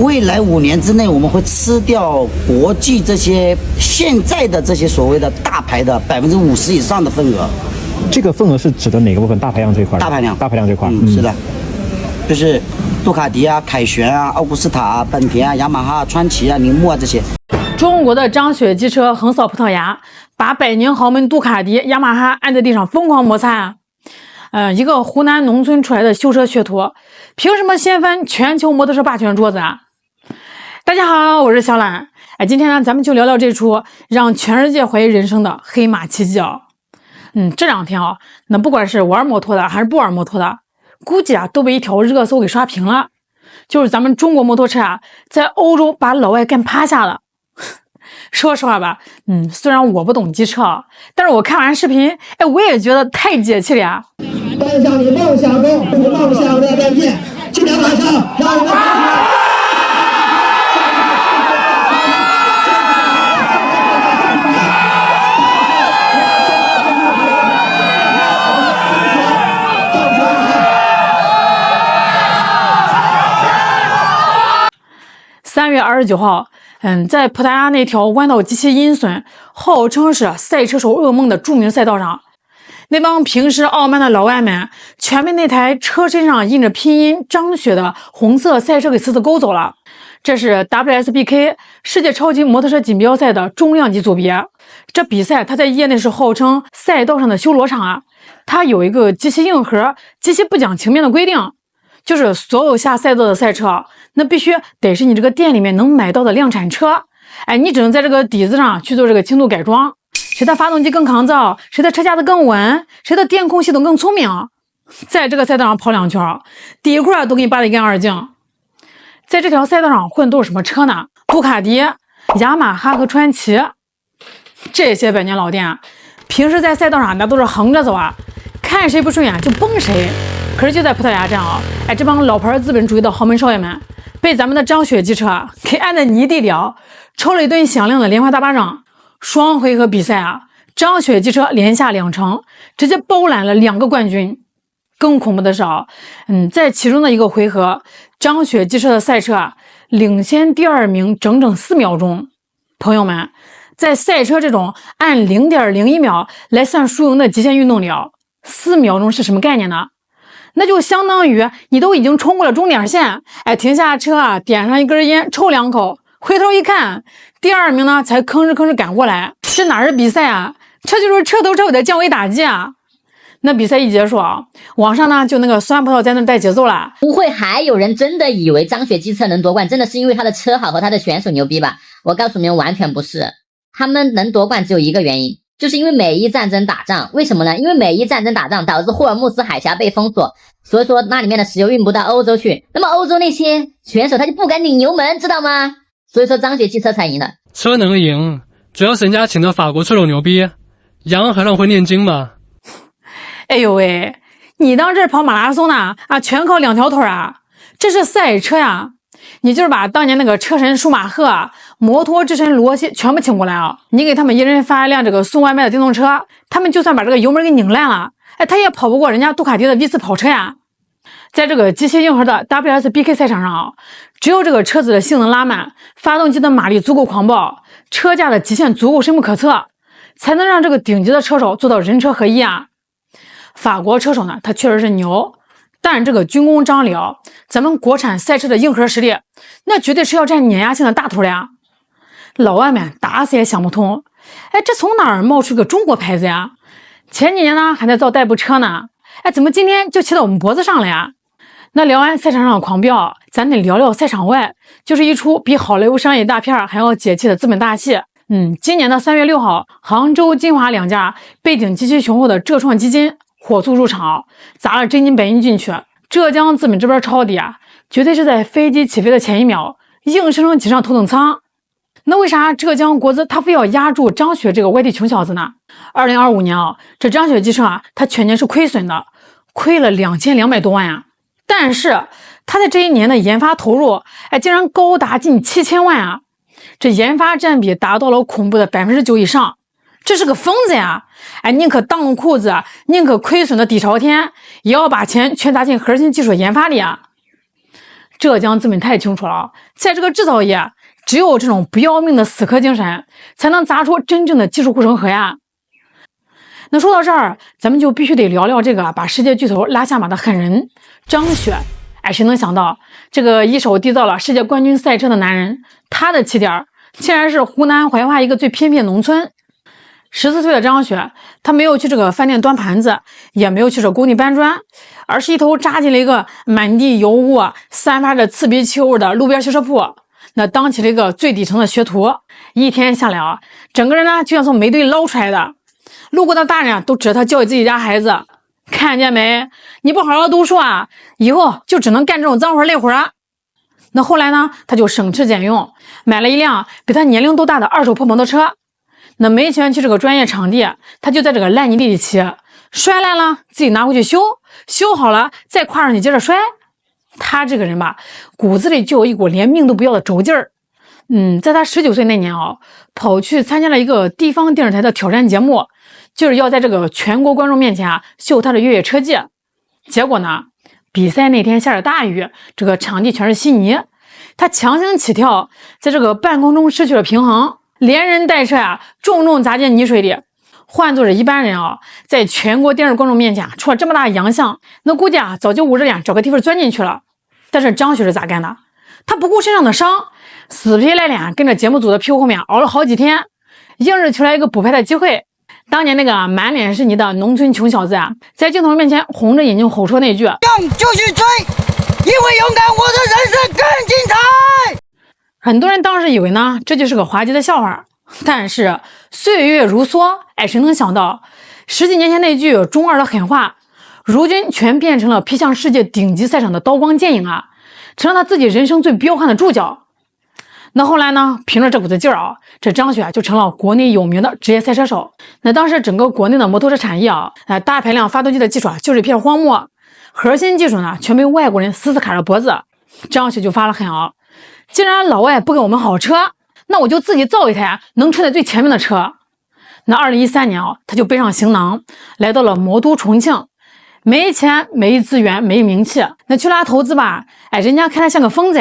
未来5年之内，我们会吃掉国际这些现在的这些所谓的大牌的50%以上的份额。这个份额是指的哪个部分？大排量这一块？大排量这块。是的，就是杜卡迪啊、凯旋啊、奥古斯塔啊、本田啊、雅马哈、川崎啊、铃木啊这些。中国的张雪机车横扫葡萄牙，把百年豪门杜卡迪、雅马哈按在地上疯狂摩擦。一个湖南农村出来的修车学徒，凭什么掀翻全球摩托车霸权桌子啊？大家好，我是小懒。今天呢，咱们就聊聊这出让全世界怀疑人生的黑马奇迹啊。这2天啊，那不管是玩摩托的还是不玩摩托的，估计都被一条热搜给刷屏了。就是咱们中国摩托车在欧洲把老外干趴下了。说实话吧，虽然我不懂机车，但是我看完视频，我也觉得太解气了呀。奔向你梦想中梦想的再见，今天晚上让我们3月29号，在葡萄牙那条弯道极其阴损，号称是赛车手噩梦的著名赛道上，那帮平时傲慢的老外们全被那台车身上印着拼音张雪的红色赛车给刺勾走了。这是 WSBK 世界超级摩托车锦标赛的中量级组别。这比赛它在业内是号称赛道上的修罗场啊，它有一个极其硬核、极其不讲情面的规定，就是所有下赛道的赛车，那必须得是你这个店里面能买到的量产车。你只能在这个底子上去做这个轻度改装，谁的发动机更抗造，谁的车架子更稳，谁的电控系统更聪明，在这个赛道上跑2圈，底块都给你扒得一干二净。在这条赛道上混都是什么车呢？杜卡迪、雅马哈和川崎。这些百年老店平时在赛道上那都是横着走啊，看谁不顺眼就崩谁。可是就在葡萄牙站这帮老牌资本主义的豪门少爷们被咱们的张雪机车给按在泥地里抽了一顿响亮的莲花大巴掌。双回合比赛张雪机车连下2城，直接包揽了2个冠军。更恐怖的是在其中的一个回合，张雪机车的赛车领先第2名整整4秒钟。朋友们，在赛车这种按 0.01 秒来算输赢的极限运动里4秒钟是什么概念呢？那就相当于你都已经冲过了终点线，停下车点上一根烟抽2口，回头一看，第2名呢才吭哧赶过来。这哪是比赛啊，这就是彻头彻尾的降维打击啊！那比赛一结束网上呢就那个酸葡萄在那带节奏了。不会还有人真的以为张雪机车能夺冠真的是因为他的车好和他的选手牛逼吧？我告诉你们，完全不是。他们能夺冠只有一个原因，就是因为美伊战争打仗。为什么呢？因为美伊战争打仗导致霍尔木兹海峡被封锁，所以说那里面的石油运不到欧洲去，那么欧洲那些选手他就不敢拧油门，知道吗？所以说张雪机车才赢了。车能赢主要是人家请的法国车手牛逼，羊还让会念经吗？哎呦喂，你当这是跑马拉松呢全靠2条腿这是赛车呀！你就是把当年那个车神舒马赫摩托之神罗西全部请过来你给他们一人发一辆这个送外卖的电动车，他们就算把这个油门给拧烂了他也跑不过人家杜卡迪的 V4 跑车呀。在这个极其硬核的 WSBK 赛场上只有这个车子的性能拉满，发动机的马力足够狂暴，车架的极限足够深不可测，才能让这个顶级的车手做到人车合一法国车手呢，他确实是牛，但这个军功章里咱们国产赛车的硬核实力，那绝对是要占碾压性的大头的呀。老外们打死也想不通，这从哪儿冒出个中国牌子呀？前几年呢还在造代步车呢，怎么今天就骑到我们脖子上了呀？那聊完赛场上的狂飙，咱得聊聊赛场外，就是一出比好莱坞商业大片还要解气的资本大戏。今年的3月6号，杭州、金华2家背景极其雄厚的浙创基金火速入场，砸了真金白银进去。浙江资本这边抄底绝对是在飞机起飞的前1秒硬生生挤上头等舱。那为啥浙江国资他非要压住张雪这个外地穷小子呢？2025年这张雪机车他全年是亏损的，亏了2200多万但是他在这一年的研发投入竟然高达近7000万这研发占比达到了恐怖的9%以上。这是个疯子呀！宁可当裤子，宁可亏损的底朝天，也要把钱全砸进核心技术研发里浙江资本太清楚了，在这个制造业，只有这种不要命的死磕精神，才能砸出真正的技术护城河呀。那说到这儿，咱们就必须得聊聊这个把世界巨头拉下马的狠人张雪。谁能想到这个一手缔造了世界冠军赛车的男人，他的起点竟然是湖南怀化一个最偏僻的农村。14岁的张雪，他没有去这个饭店端盘子，也没有去这工地搬砖，而是一头扎进了一个满地油污、散发着刺鼻气味的路边修车铺，那当起了一个最底层的学徒。一天下来整个人呢就像从煤堆捞出来的，路过的大人都指着他教育自己家孩子，看见没？你不好好读书以后就只能干这种脏活累活那后来呢，他就省吃俭用，买了一辆比他年龄都大的二手破摩托车。那没钱去这个专业场地，他就在这个烂泥地里骑，摔烂了自己拿回去修，修好了再跨上去接着摔。他这个人吧，骨子里就有一股连命都不要的轴劲儿。在他19岁那年跑去参加了一个地方电视台的挑战节目，就是要在这个全国观众面前秀他的越野车技。结果呢，比赛那天下着大雨，这个场地全是稀泥，他强行起跳，在这个半空中失去了平衡，连人带车重重砸进泥水里。换作是一般人在全国电视观众面前出了这么大的洋相，那估计早就捂着脸找个地方钻进去了。但是张雪是咋干的？他不顾身上的伤，死皮赖脸跟着节目组的屁股后面熬了好几天，硬是求来一个补拍的机会。当年那个满脸是泥的农村穷小子在镜头面前红着眼睛吼出那句：“就去追，因为勇敢，我的人生更精彩。”很多人当时以为呢，这就是个滑稽的笑话。但是岁月如梭，谁能想到10几年前那句中二的狠话，如今全变成了劈向世界顶级赛场的刀光剑影成了他自己人生最彪悍的注脚。那后来呢，凭着这股子劲儿这张雪就成了国内有名的职业赛车手。那当时整个国内的摩托车产业大排量发动机的技术就是一片荒漠，核心技术呢全被外国人死死卡着脖子。张雪就发了狠既然老外不给我们好车，那我就自己造一台能冲在最前面的车。那2013年他就背上行囊来到了魔都重庆，没钱没资源没名气，那去拉投资吧，人家看他像个疯子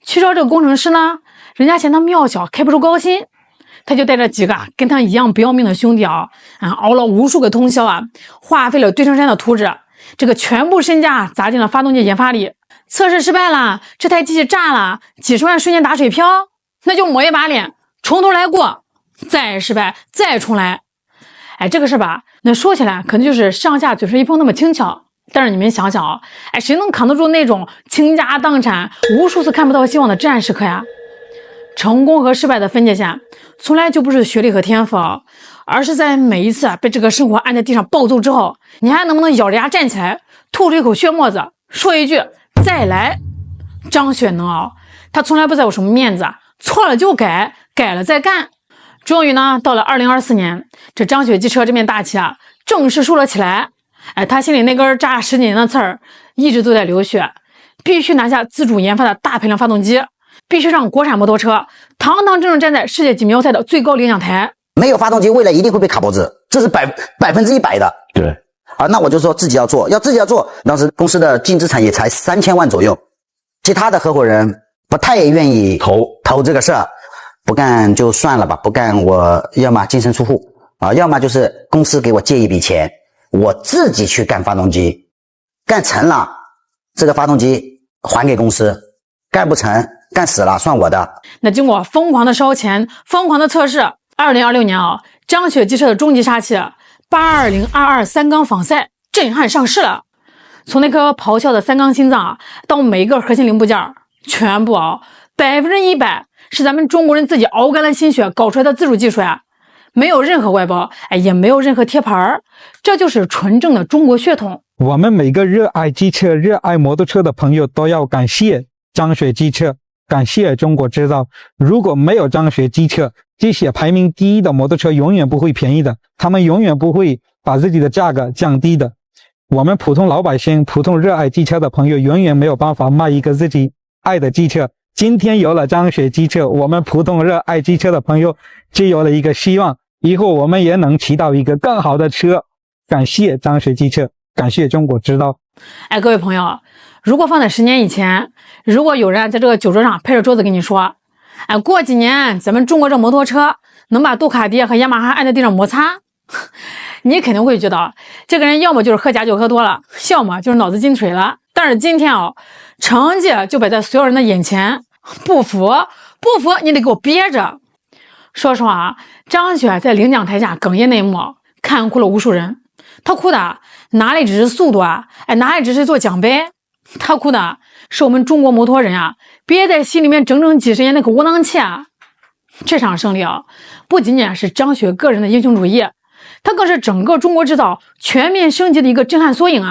去招这个工程师呢，人家嫌他庙小开不出高薪，他就带着几个跟他一样不要命的兄弟熬了无数个通宵花费了堆成山的图纸，这个全部身家砸进了发动机研发里。测试失败了，这台机器炸了，几十万瞬间打水漂，那就抹一把脸，从头来过，再失败再重来。这个事吧，那说起来可能就是上下嘴唇一碰那么轻巧，但是你们想想谁能扛得住那种倾家荡产无数次看不到希望的至暗时刻呀？成功和失败的分界线从来就不是学历和天赋而是在每一次被这个生活按在地上暴揍之后，你还能不能咬着牙站起来，吐出一口血沫子，说一句再来。张雪能他从来不在乎什么面子，错了就改，改了再干。终于呢，到了2024年，这张雪机车这面大旗正式竖了起来。他心里那根扎10几年的刺儿一直都在流血，必须拿下自主研发的大排量发动机，必须让国产摩托车堂堂正正站在世界锦标赛的最高领奖台。没有发动机，未来一定会被卡脖子，这是100%的。对那我就说自己要做，当时公司的净资产也才3000万左右，其他的合伙人不太愿意投这个事儿，不干就算了吧，不干我要么净身出户要么就是公司给我借一笔钱，我自己去干发动机，干成了这个发动机还给公司，干不成干死了算我的。那经过疯狂的烧钱，疯狂的测试，2026年张雪机车的终极杀器82022三缸仿赛震撼上市了。从那颗咆哮的三缸心脏到每一个核心零部件，全部100%是咱们中国人自己熬干了心血搞出来的自主技术没有任何外包，也没有任何贴牌，这就是纯正的中国血统。我们每个热爱机车、热爱摩托车的朋友都要感谢张雪机车，感谢中国制造。如果没有张雪机车，这些排名第一的摩托车永远不会便宜的，他们永远不会把自己的价格降低的。我们普通老百姓、普通热爱机车的朋友永远没有办法卖一个自己爱的机车。今天有了张雪机车，我们普通热爱机车的朋友就有了一个希望，以后我们也能骑到一个更好的车。感谢张雪机车，感谢中国制造。各位朋友，如果放在10年以前，如果有人在这个酒桌上拍着桌子跟你说，哎，过几年咱们中国这摩托车能把杜卡迪和雅马哈按在地上摩擦，你肯定会觉得这个人要么就是喝假酒喝多了，要么就是脑子进水了。但是今天成绩就摆在所有人的眼前，不服你得给我憋着。说实话张雪在领奖台下哽咽那一幕，看哭了无数人。他哭的哪里只是速度哪里只是座奖杯，他哭的是我们中国摩托人憋在心里面整整几十年那口窝囊气这场胜利不仅仅是张雪个人的英雄主义，它更是整个中国制造全面升级的一个震撼缩影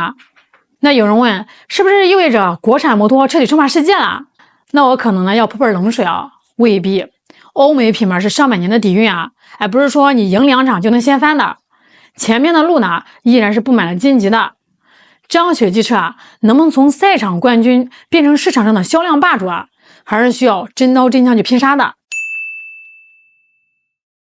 那有人问，是不是意味着国产摩托彻底称霸世界了？那我可能呢要泼盆冷水未必。欧美品牌是上百年的底蕴不是说你赢2场就能掀翻的，前面的路呢依然是布满了荆棘的。张雪机车能不能从赛场冠军变成市场上的销量霸主还是需要真刀真枪去拼杀的。